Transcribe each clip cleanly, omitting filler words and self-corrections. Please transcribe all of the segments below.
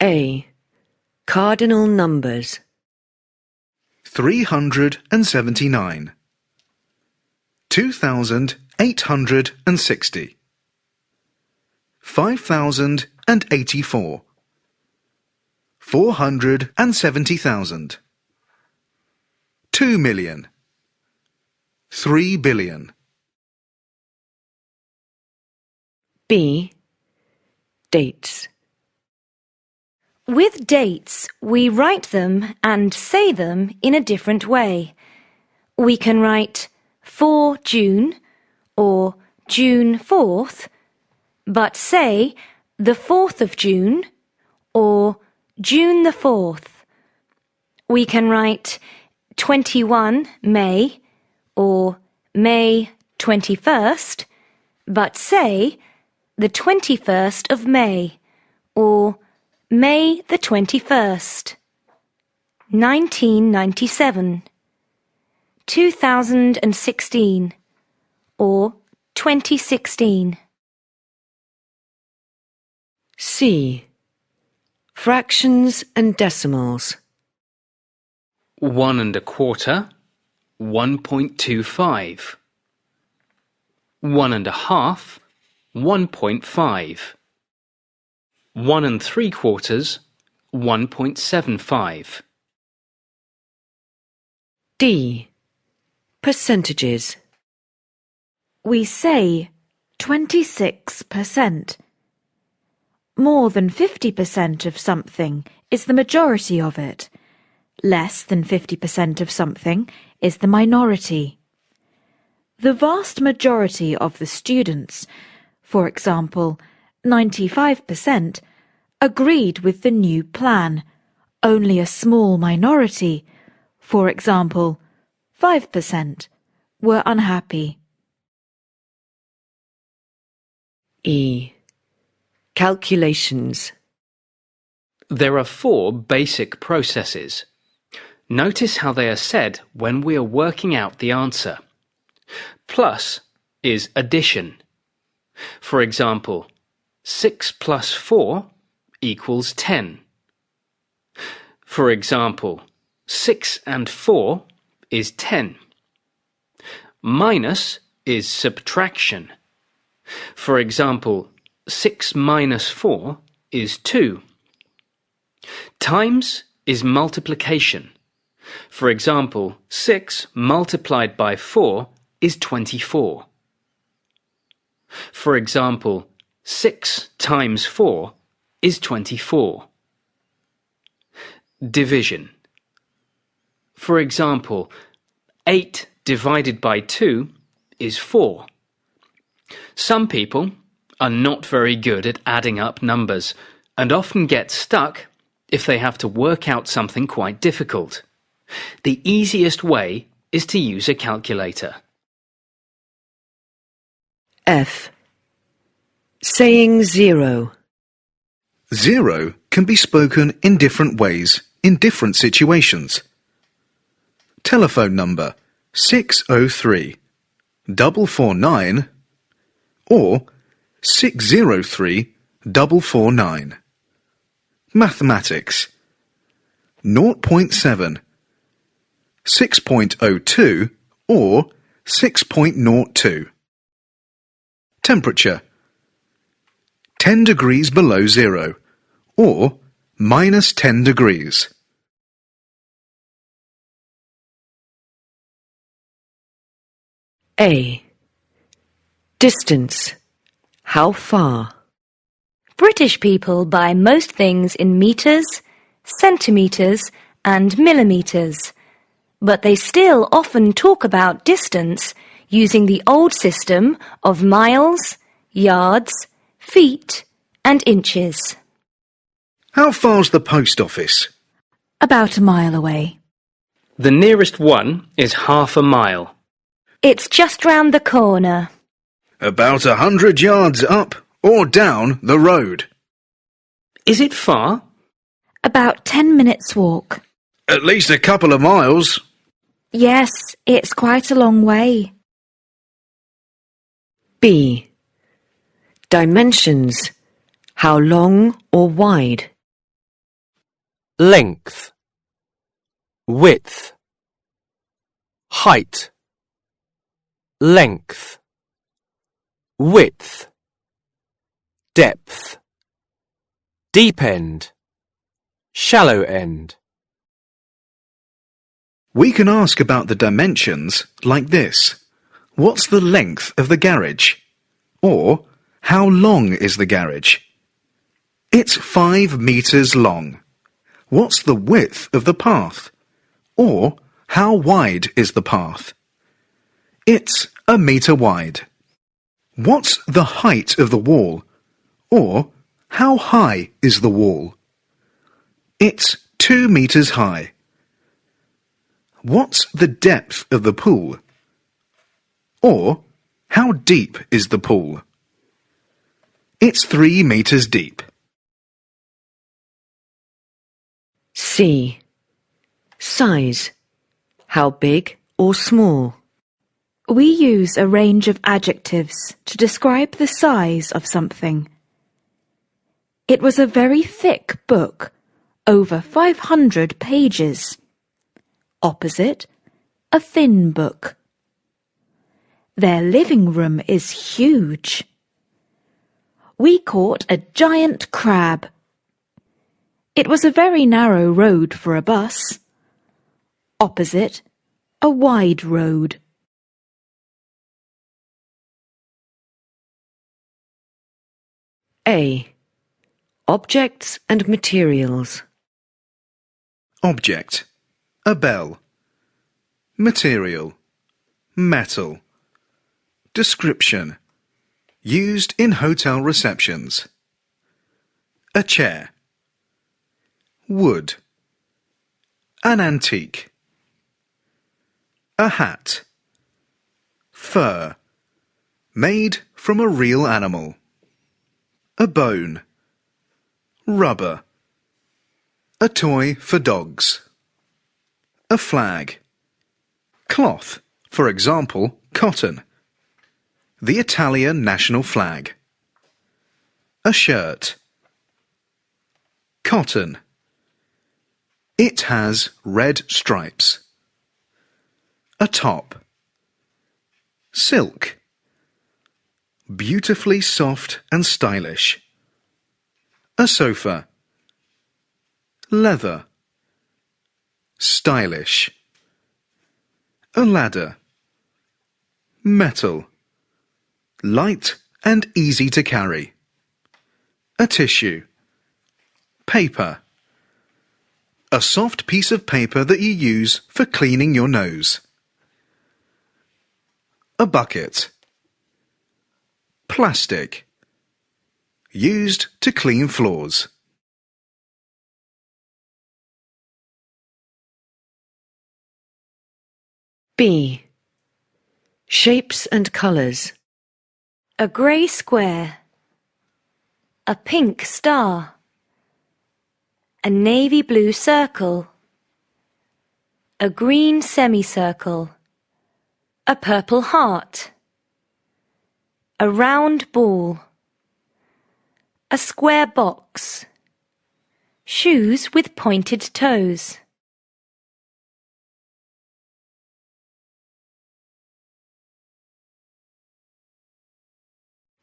A. Cardinal numbers. 379, 2,860, 5,084, 470,000, 2 million, 3 billion. B. Dates. With dates, we write them and say them in a different way. We can write 4 June or June 4th, but say the 4th of June or June the 4th. We can write 21 May or May 21st, but say the 21st of May or May the 21st. 1997, 2016 or 2016. C. Fractions and decimals. 1 1/4, 1.25. 1 1/2, 1.5. 1 3/4, 1.75. D. Percentages. We say 26%. More than 50% of something is the majority of it. Less than 50% of something is the minority. The vast majority of the students, for example, 95%, agreed with the new plan. Only a small minority, for example, 5%, were unhappy. E. Calculations. There are 4 basic processes. Notice how they are said when we are working out the answer. Plus is addition. For example, 6 plus 4 equals 10. For example, 6 and 4 is 10. Minus is subtraction. For example, 6 minus 4 is 2. Times is multiplication. For example, 6 multiplied by 4 is 24. For example, 6 times 4 is 24. Division. For example, 8 divided by 2 is 4. Some people are not very good at adding up numbers and often get stuck if they have to work out something quite difficult. The easiest way is to use a calculator. F. Saying 0. 0 can be spoken in different ways in different situations. Telephone number 603 449 or 603 449. Mathematics 0.7, 6.02 or 6.02. Temperature 10 degrees below 0 or minus 10 degrees. A. Distance. How far? British people buy most things in meters, centimeters, and millimeters, but they still often talk about distance using the old system of miles, yards, feet, and inches. How far's the post office? About a mile away. The nearest one is half a mile. It's just round the corner. About 100 yards up or down the road. Is it far? About 10 minutes walk. At least a couple of miles. Yes, it's quite a long way. B. Dimensions. How long or wide? length, width, height, length, width, depth, deep end, shallow end. We can ask about the dimensions like this. What's the length of the garage? Or, how long is the garage? It's 5 meters long. What's the width of the path? Or, how wide is the path? It's 1 meter wide. What's the height of the wall? Or, how high is the wall? It's 2 meters high. What's the depth of the pool? Or, how deep is the pool? It's 3 meters deep. C. Size. How big or small? We use a range of adjectives to describe the size of something. It was a very thick book, over 500 pages. Opposite, a thin book. Their living room is huge. We caught a giant crab. It was a very narrow road for a bus. Opposite, a wide road. A. Objects and materials. Object. A bell. Material. Metal. Description. Used in hotel receptions. A chair. Wood. An antique. A hat. Fur. Made from a real animal. A bone. Rubber. A toy for dogs. A flag. Cloth, for example, cotton. The Italian national flag. A shirt. Cotton. It has red stripes. A top. Silk. Beautifully soft and stylish. A sofa. Leather. Stylish. A ladder. Metal. Light and easy to carry. A tissue. Paper. A soft piece of paper that you use for cleaning your nose. A bucket. Plastic. Used to clean floors. B. Shapes and colours. A grey square. A pink star. A navy blue circle. A green semicircle. A purple heart. A round ball. A square box. Shoes with pointed toes.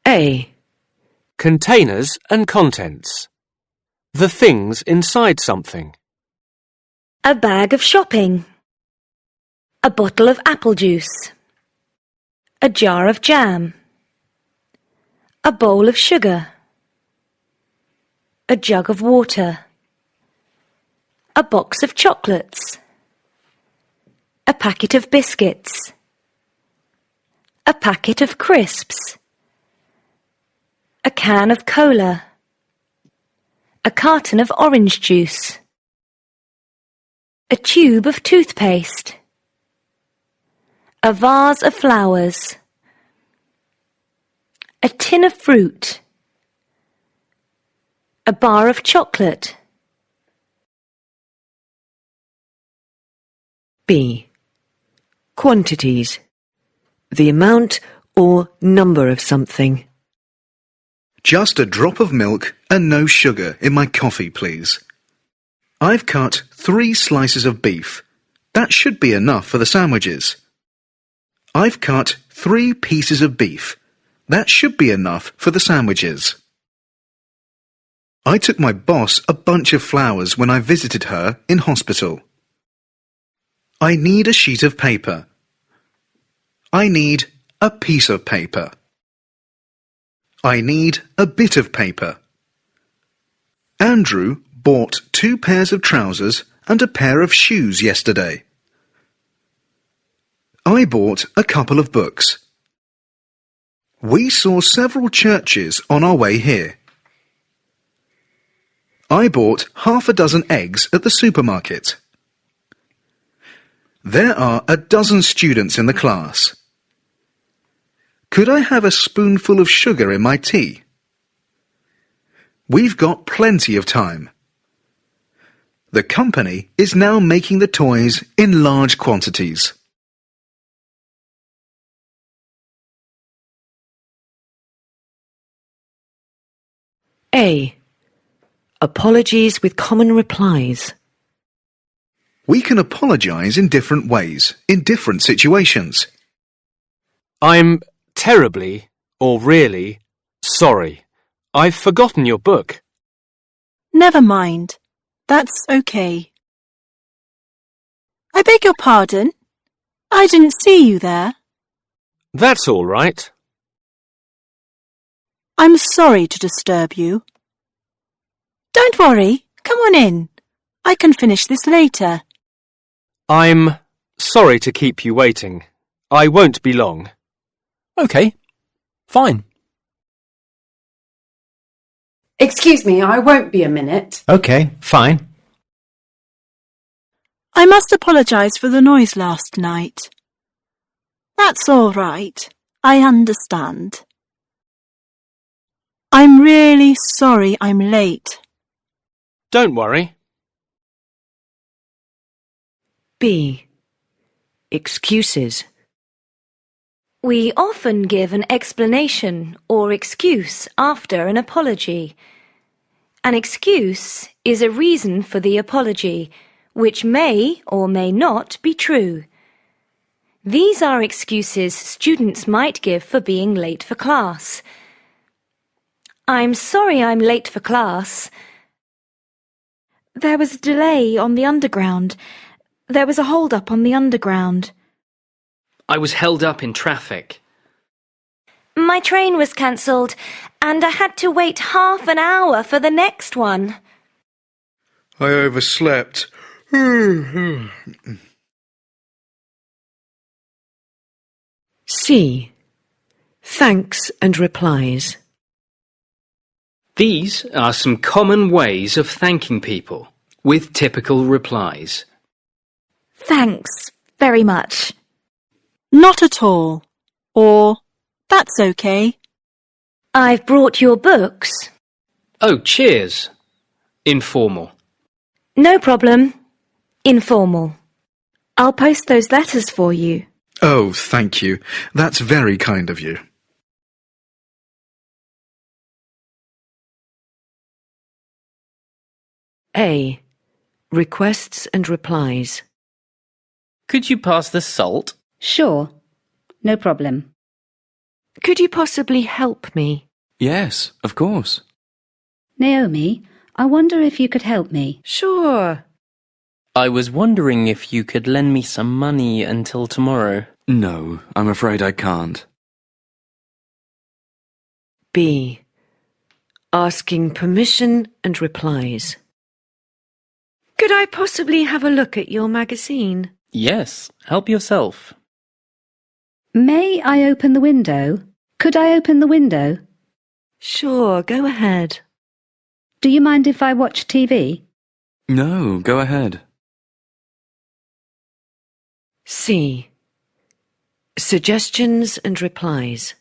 A. Containers and contents. The things inside something. A bag of shopping. A bottle of apple juice. A jar of jam. A bowl of sugar. A jug of water. A box of chocolates. A packet of biscuits. A packet of crisps. A can of cola. A carton of orange juice. A tube of toothpaste. A vase of flowers. A tin of fruit. A bar of chocolate. B. Quantities. The amount or number of something. Just a drop of milk and no sugar in my coffee, please. I've cut 3 slices of beef. That should be enough for the sandwiches. I've cut 3 pieces of beef. That should be enough for the sandwiches. I took my boss a bunch of flowers when I visited her in hospital. I need a sheet of paper. I need a piece of paper. I need a bit of paper. Andrew bought 2 pairs of trousers and a pair of shoes yesterday. I bought a couple of books. We saw several churches on our way here. I bought half a dozen eggs at the supermarket. There are a dozen students in the class. Could I have a spoonful of sugar in my tea? We've got plenty of time. The company is now making the toys in large quantities. A. Apologies with common replies. We can apologize in different ways, in different situations. I'm terribly, or really, sorry. I've forgotten your book. Never mind. That's okay. I beg your pardon. I didn't see you there. That's all right. I'm sorry to disturb you. Don't worry. Come on in. I can finish this later. I'm sorry to keep you waiting. I won't be long. OK, fine. Excuse me, I won't be a minute. OK, fine. I must apologise for the noise last night. That's all right. I understand. I'm really sorry I'm late. Don't worry. B. Excuses. We often give an explanation or excuse after an apology. An excuse is a reason for the apology, which may or may not be true. These are excuses students might give for being late for class. I'm sorry I'm late for class. There was a delay on the underground. There was a hold-up on the underground. I was held up in traffic. My train was cancelled, and I had to wait half an hour for the next one. I overslept. C. Thanks and replies. These are some common ways of thanking people, with typical replies. Thanks very much. Not at all. Or, that's okay. I've brought your books. Oh, cheers. Informal. No problem. Informal. I'll post those letters for you. Oh, thank you. That's very kind of you. A. Requests and replies. Could you pass the salt? Sure, no problem. Could you possibly help me? Yes, of course. Naomi, I wonder if you could help me. Sure. I was wondering if you could lend me some money until tomorrow. No, I'm afraid I can't. B. Asking permission and replies. Could I possibly have a look at your magazine? Yes, help yourself. May I open the window? Could I open the window? Sure, go ahead. Do you mind if I watch TV? No, go ahead. C. Suggestions and replies.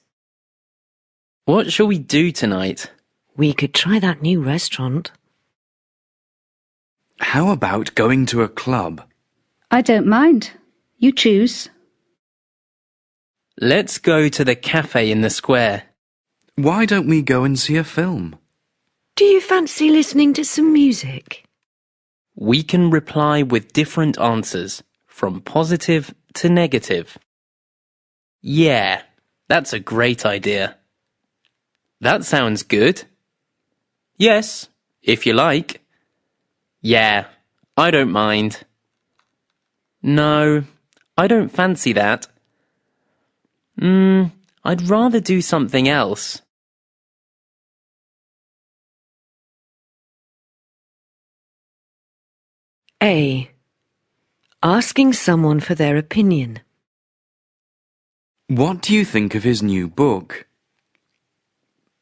What shall we do tonight? We could try that new restaurant. How about going to a club? I don't mind. You choose. Let's go to the cafe in the square. Why don't we go and see a film? Do you fancy listening to some music? we can reply with different answers, from positive to negative. Yeah, that's a great idea. That sounds good. Yes, if you like. Yeah, I don't mind. No, I don't fancy that. I'd rather do something else. A. Asking someone for their opinion. What do you think of his new book?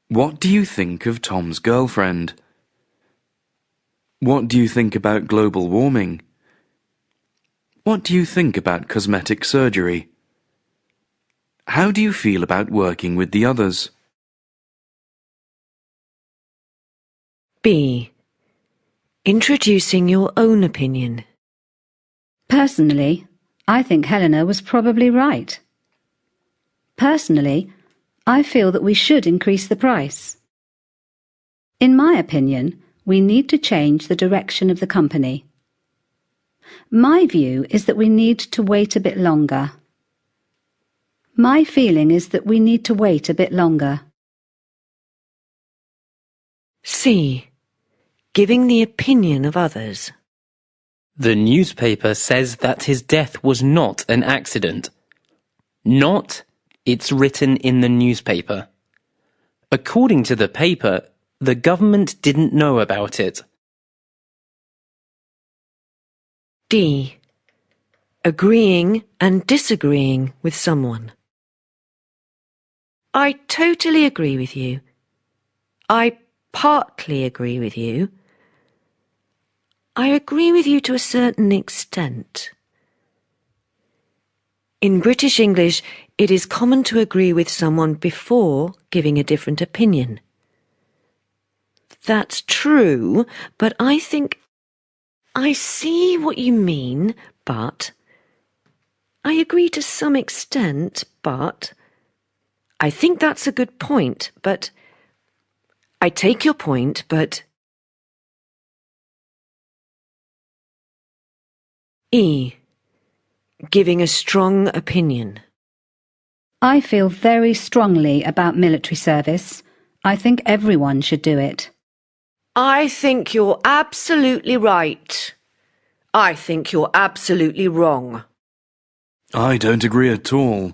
What do you think of Tom's girlfriend? What do you think about global warming? What do you think about cosmetic surgery? How do you feel about working with the others? B. Introducing your own opinion. Personally, I think Helena was probably right. Personally, I feel that we should increase the price. In my opinion, we need to change the direction of the company. My view is that we need to wait a bit longer. My feeling is that we need to wait a bit longer. C. Giving the opinion of others. The newspaper says that his death was not an accident. Not, it's written in the newspaper. According to the paper, the government didn't know about it. D. Agreeing and disagreeing with someone. I totally agree with you. I partly agree with you. I agree with you to a certain extent. In British English, it is common to agree with someone before giving a different opinion. That's true, but I think I see what you mean, but I agree to some extent, but I think that's a good point, but I take your point, but E. Giving a strong opinion. I feel very strongly about military service. I think everyone should do it. I think you're absolutely right. I think you're absolutely wrong. I don't agree at all.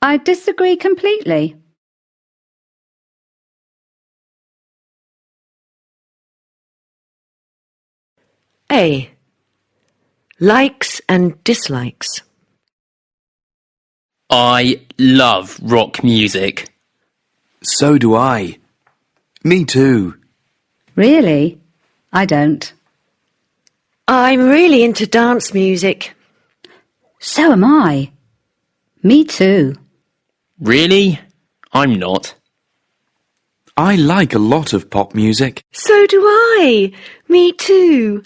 I disagree completely. A. Likes and dislikes. I love rock music. So do I. Me too. Really? I don't. I'm really into dance music. So am I. Me too. Really? I'm not. I like a lot of pop music. So do I. Me too.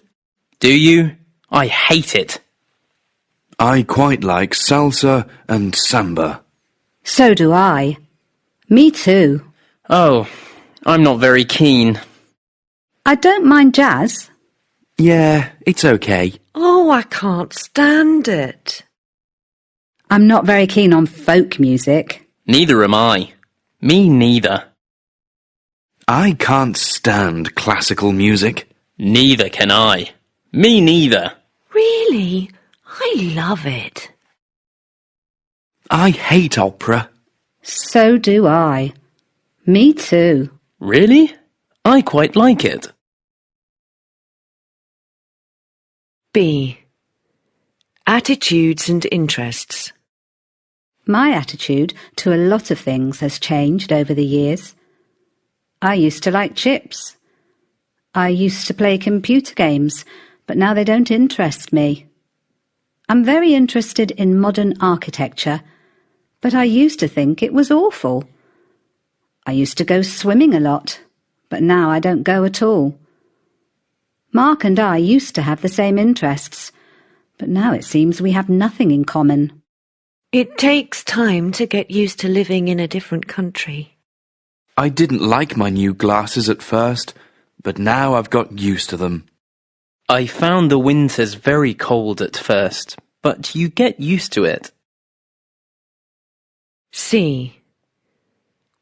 Do you? I hate it. I quite like salsa and samba. So do I. Me too. Oh, I'm not very keen. I don't mind jazz. Yeah, it's okay. Oh, I can't stand it. I'm not very keen on folk music. Neither am I. Me neither. I can't stand classical music. Neither can I. Me neither. Really? I love it. I hate opera. So do I. Me too. Really? I quite like it. B. Attitudes and interests. My attitude to a lot of things has changed over the years. I used to like chips. I used to play computer games, but now they don't interest me. I'm very interested in modern architecture, but I used to think it was awful. I used to go swimming a lot, but now I don't go at all. Mark and I used to have the same interests, but now it seems we have nothing in common. It takes time to get used to living in a different country. I didn't like my new glasses at first, but now I've got used to them. I found the winters very cold at first, but you get used to it. C.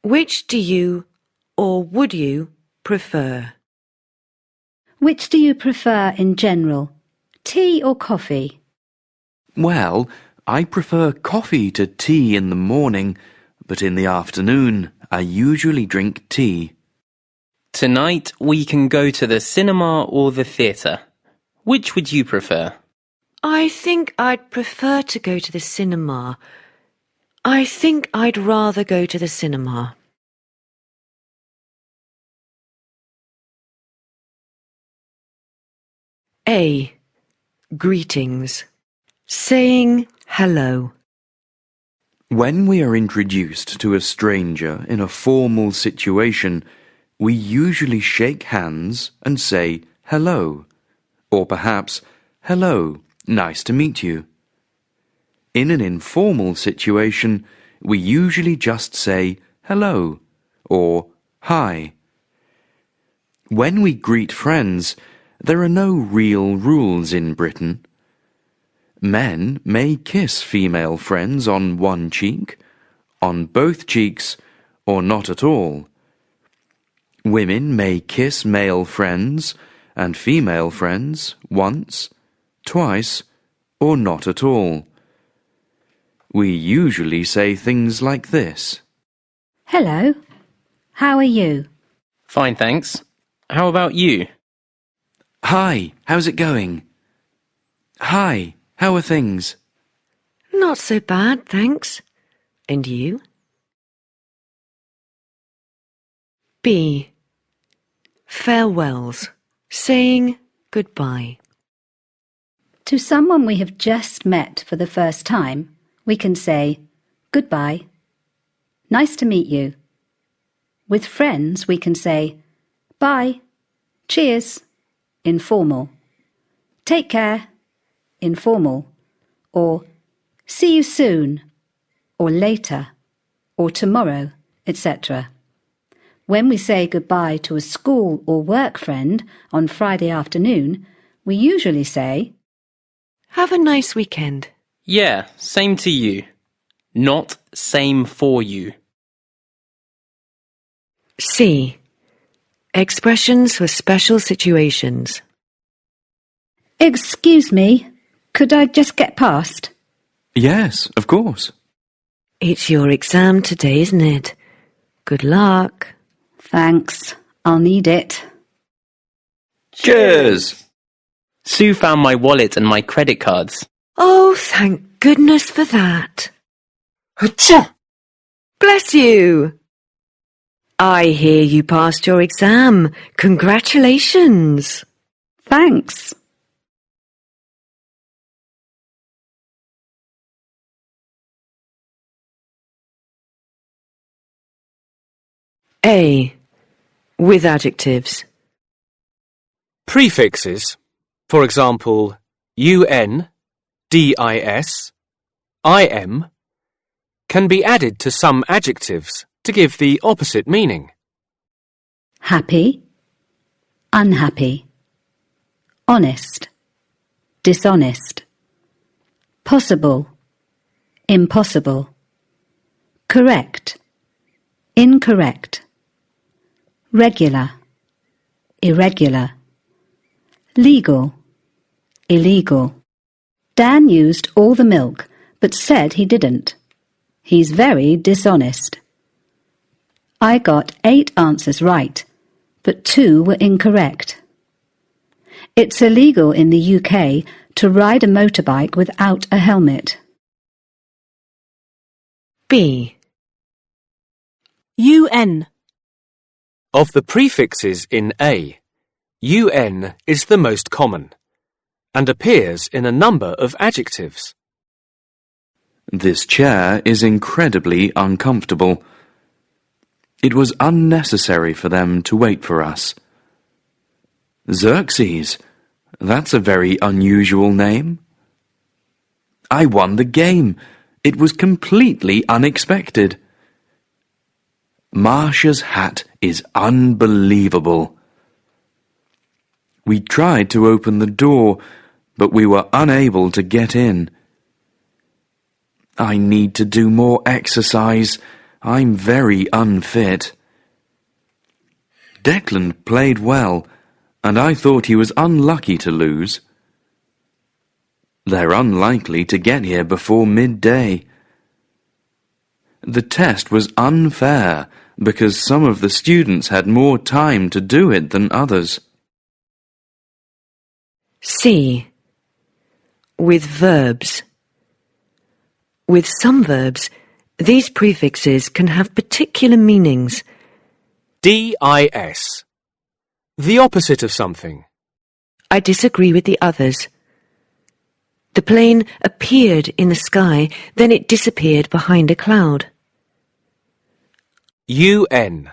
Which do you or would you prefer? Which do you prefer in general, tea or coffee? Well, I prefer coffee to tea in the morning, but in the afternoon I usually drink tea. Tonight we can go to the cinema or the theatre. Which would you prefer? I think I'd prefer to go to the cinema. I think I'd rather go to the cinema. A. Greetings. Saying hello. When we are introduced to a stranger in a formal situation, we usually shake hands and say hello, or perhaps, hello, nice to meet you. In an informal situation, we usually just say hello or hi. When we greet friends, there are no real rules in Britain. Men may kiss female friends on one cheek, on both cheeks, or not at all. Women may kiss male friends and female friends once, twice, or not at all. We usually say things like this. Hello. How are you? Fine, thanks. How about you? Hi, how's it going? Hi, how are things? Not so bad, thanks. And you? B. Farewells. Saying goodbye. To someone we have just met for the first time, we can say goodbye. Nice to meet you. With friends, we can say bye, cheers, informal. Take care, informal. Or see you soon, or later, or tomorrow, etc. When we say goodbye to a school or work friend on Friday afternoon, we usually say, Have a nice weekend. Yeah, same to you. Not same for you. C. Expressions for special situations. Excuse me, could I just get past? Yes, of course. It's your exam today, isn't it? Good luck. Thanks, I'll need it. Cheers! Sue found my wallet and my credit cards. Oh, thank goodness for that. Achoo! Bless you. I hear you passed your exam. Congratulations. Thanks. A. With adjectives. Prefixes, for example, un, dis, im, can be added to some adjectives to give the opposite meaning. Happy, unhappy, honest, dishonest, possible, impossible, correct, incorrect, regular, irregular, legal, illegal. Dan used all the milk, but said he didn't. He's very dishonest. I got 8 answers right, but 2 were incorrect. It's illegal in the UK to ride a motorbike without a helmet. B. UN. Of the prefixes in A, un is the most common and appears in a number of adjectives. This chair is incredibly uncomfortable. It was unnecessary for them to wait for us. Xerxes, that's a very unusual name. I won the game. It was completely unexpected. Marsha's hat is unbelievable. We tried to open the door, but we were unable to get in. I need to do more exercise. I'm very unfit. Declan played well, and I thought he was unlucky to lose. They're unlikely to get here before midday. The test was unfair because some of the students had more time to do it than others. C. With verbs. With some verbs, these prefixes can have particular meanings. DIS. The opposite of something. I disagree with the others. The plane appeared in the sky, then it disappeared behind a cloud. UN.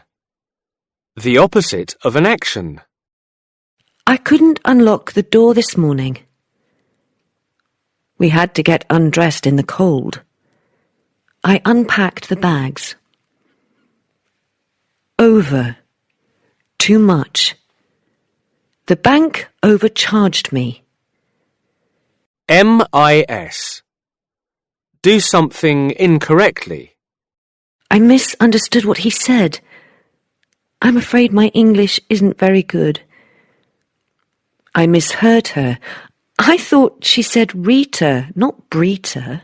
The opposite of an action. I couldn't unlock the door this morning. We had to get undressed in the cold. I unpacked the bags. Over. Too much. The bank overcharged me. MIS. Do something incorrectly. I misunderstood what he said. I'm afraid my English isn't very good. I misheard her. I thought she said Rita, not Brita.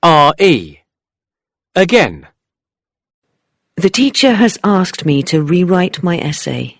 RE. Again. The teacher has asked me to rewrite my essay.